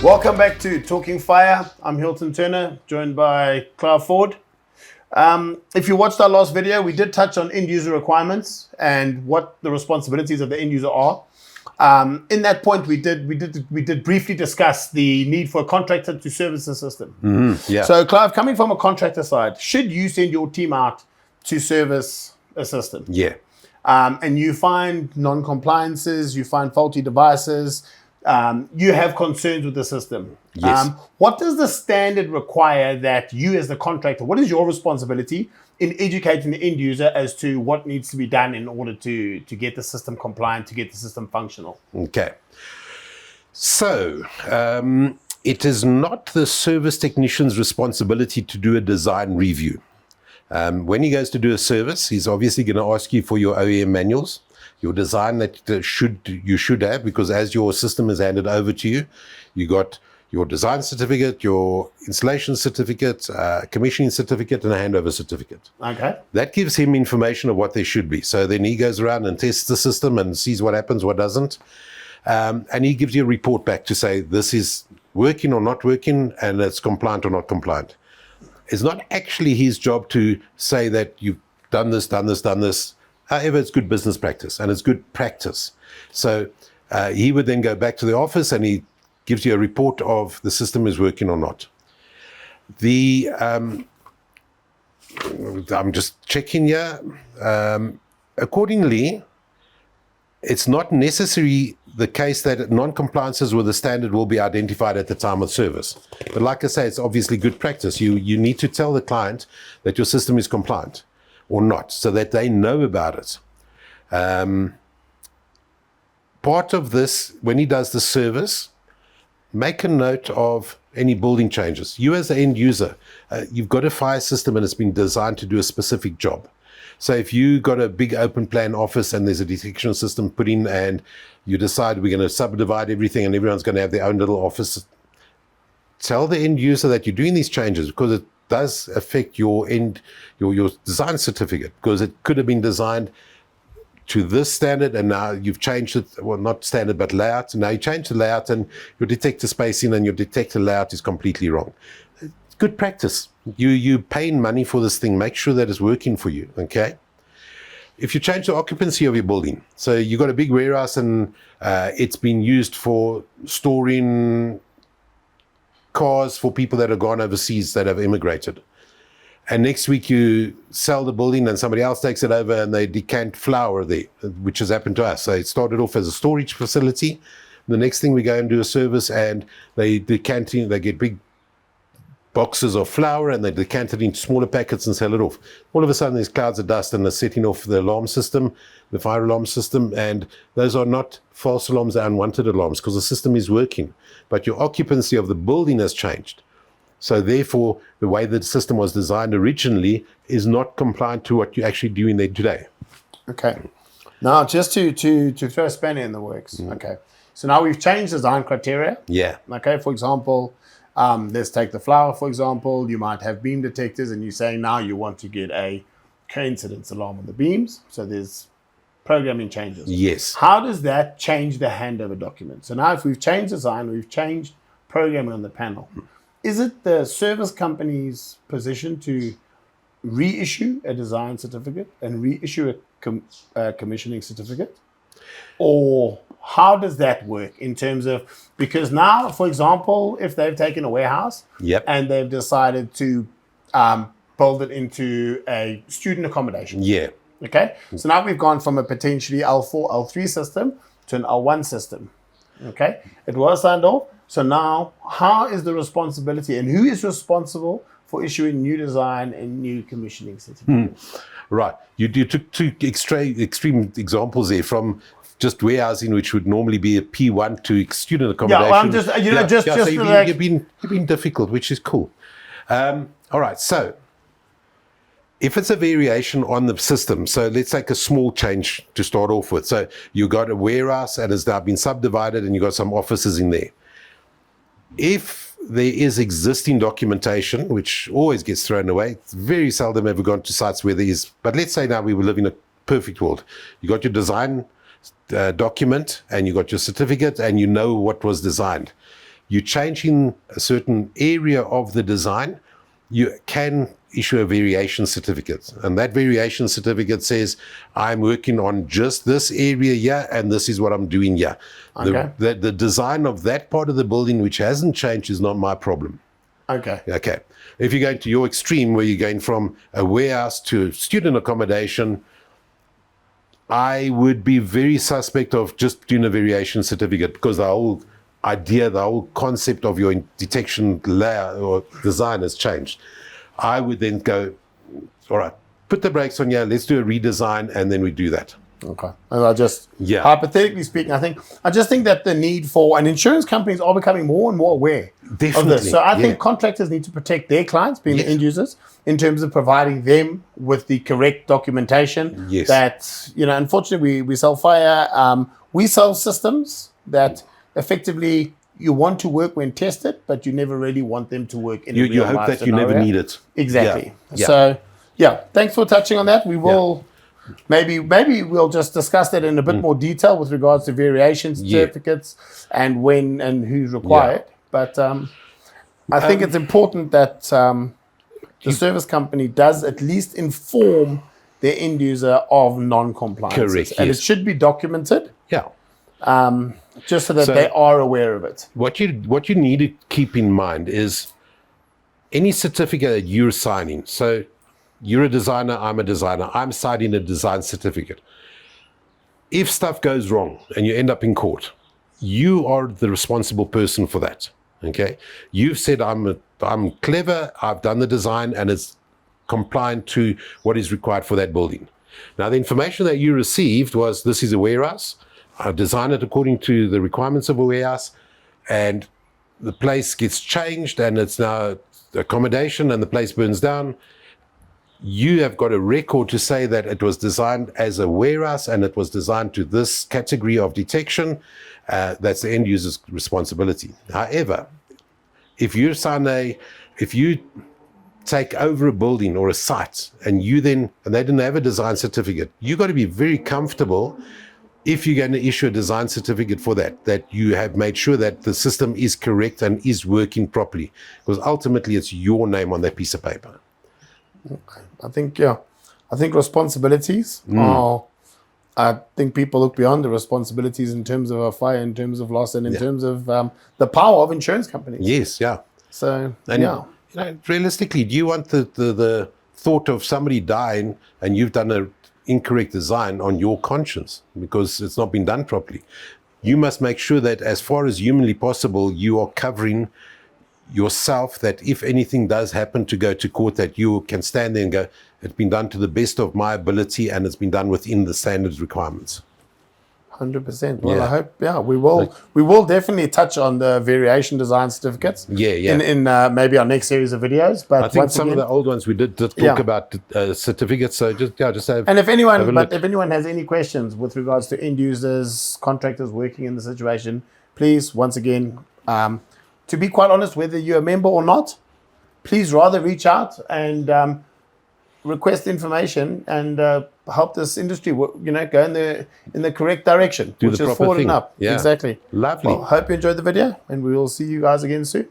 Welcome back to Talking Fire. I'm Hilton Turner, joined by Clive Ford. If you watched our last video, we did touch on end user requirements and what the responsibilities of the end user are. In that point, we did briefly discuss the need for a contractor to service the system. Mm-hmm, yeah. So, Clive, coming from a contractor side, should you send your team out to service a system? Yeah. And you find non-compliances, you find faulty devices, you have concerns with the system. Yes. What does the standard require that you as the contractor, what is your responsibility in educating the end user as to what needs to be done in order to get the system compliant, to get the system functional? Okay. So, it is not the service technician's responsibility to do a design review. When he goes to do a service, he's obviously going to ask you for your OEM manuals, your design that you should have, because as your system is handed over to you, you got your design certificate, your installation certificate, commissioning certificate, and a handover certificate. Okay. That gives him information of what they should be. So then he goes around and tests the system and sees what happens, what doesn't. And he gives you a report back to say this is working or not working, and it's compliant or not compliant. It's not actually his job to say that you've done this. However, it's good business practice and it's good practice. So he would then go back to the office and he gives you a report of the system is working or not. I'm just checking here. Accordingly, it's not necessarily the case that non-compliances with the standard will be identified at the time of service. But like I say, it's obviously good practice. You need to tell the client that your system is compliant or not, so that they know about it. Part of this, when he does the service, make a note of any building changes. You as the end user, you've got a fire system and it's been designed to do a specific job. So if you got a big open plan office and there's a detection system put in and you decide we're going to subdivide everything and everyone's going to have their own little office, tell the end user that you're doing these changes because it does affect your design certificate, because it could have been designed to this standard and now you've changed it, well, not standard but layout, and now you change the layout and your detector spacing and your detector layout is completely wrong. It's good practice. You paying money for this thing, make sure that it's working for you, okay? If you change the occupancy of your building, so you got a big warehouse and it's been used for storing cars for people that have gone overseas that have immigrated. And next week you sell the building and somebody else takes it over and they decant flour there, which has happened to us. So it started off as a storage facility. The next thing we go and do a service and they get big boxes of flour and they decant it into smaller packets and sell it off. All of a sudden there's clouds of dust and they're setting off the alarm system, the fire alarm system, and those are not false alarms, they're unwanted alarms because the system is working. But your occupancy of the building has changed. So therefore, the way the system was designed originally is not compliant to what you're actually doing there today. Okay. Now, just to throw a spanner in the works. Okay. So now we've changed design criteria. Yeah. Okay. For example, let's take the flower, for example. You might have beam detectors and you're saying now you want to get a coincidence alarm on the beams. So there's programming changes. Yes. How does that change the handover document? So now if we've changed design, we've changed programming on the panel. Is it the service company's position to reissue a design certificate and reissue a commissioning certificate? Or how does that work in terms of, because now, for example, if they've taken a warehouse and they've decided to build it into a student accommodation. Yeah. Okay. So now we've gone from a potentially L4, L3 system to an L1 system. Okay. It was signed off. So now, how is the responsibility and who is responsible for issuing new design and new commissioning certificates? Right. You took two extreme examples there from just warehousing, which would normally be a P1 to student accommodation. Yeah, well, I'm just, so you've been difficult, which is cool. All right. So if it's a variation on the system, so let's take a small change to start off with. So you got a warehouse and it's now been subdivided and you got some offices in there. If there is existing documentation, which always gets thrown away, it's very seldom ever gone to sites where there is, but let's say now we will live in a perfect world. You got your design document and you got your certificate and you know what was designed. you're changing a certain area of the design, you can issue a variation certificate. And that variation certificate says, I'm working on just this area here, and this is what I'm doing here. Okay. The design of that part of the building which hasn't changed is not my problem. Okay. Okay. If you're going to your extreme, where you're going from a warehouse to student accommodation, I would be very suspect of just doing a variation certificate, because the whole idea, the whole concept of your detection layer or design has changed. I would then go, all right, put the brakes on here, let's do a redesign, and then we do that. Okay. And I just, Yeah. hypothetically speaking, I just think that the need for, and insurance companies are becoming more and more aware of Definitely, this. So I yeah. think contractors need to protect their clients, being Yes. the end users, in terms of providing them with the correct documentation. Yes. That, unfortunately, we sell fire, we sell systems that effectively you want to work when tested, but you never really want them to work in a You real hope life that you never scenario. need it. Exactly. Yeah. So, yeah, thanks for touching on that. We will maybe we'll just discuss that in a bit more detail with regards to variation certificates and when and who's required. But I think it's important that the service company does at least inform their end user of non-compliance. Correct, And yes. it should be documented Yeah. just so that So- they are aware of it. What you need to keep in mind is any certificate that you're signing. So you're a designer, I'm a designer, I'm signing a design certificate. If stuff goes wrong and you end up in court, you are the responsible person for that. Okay? You've said, I'm clever, I've done the design, and it's compliant to what is required for that building. Now, the information that you received was, this is a warehouse, I designed it according to the requirements of a warehouse, and the place gets changed and it's now accommodation and the place burns down. You have got a record to say that it was designed as a warehouse and it was designed to this category of detection. That's the end user's responsibility. However, if you take over a building or a site and they didn't have a design certificate, you've got to be very comfortable, if you're going to issue a design certificate for that you have made sure that the system is correct and is working properly, because ultimately it's your name on that piece of paper. I think responsibilities are, I think people look beyond the responsibilities in terms of a fire, in terms of loss, and in terms of the power of insurance companies. Yes, yeah. So, And realistically, do you want the thought of somebody dying and you've done an incorrect design on your conscience because it's not been done properly? You must make sure that as far as humanly possible, you are covering yourself, that if anything does happen to go to court, that you can stand there and go, it's been done to the best of my ability and it's been done within the standards requirements. 100%. Well, Yeah. I hope, we will definitely touch on the variation design certificates. Yeah, yeah. In maybe our next series of videos. But I think once some again, of the old ones we did talk about certificates. So just have. and if anyone has any questions with regards to end users, contractors working in the situation, please, once again, to be quite honest, whether you're a member or not, please rather reach out and request information and help this industry, go in the correct direction, Do which the is proper forward thing. and up. Yeah. Exactly. Lovely. Well, hope you enjoyed the video, and we will see you guys again soon.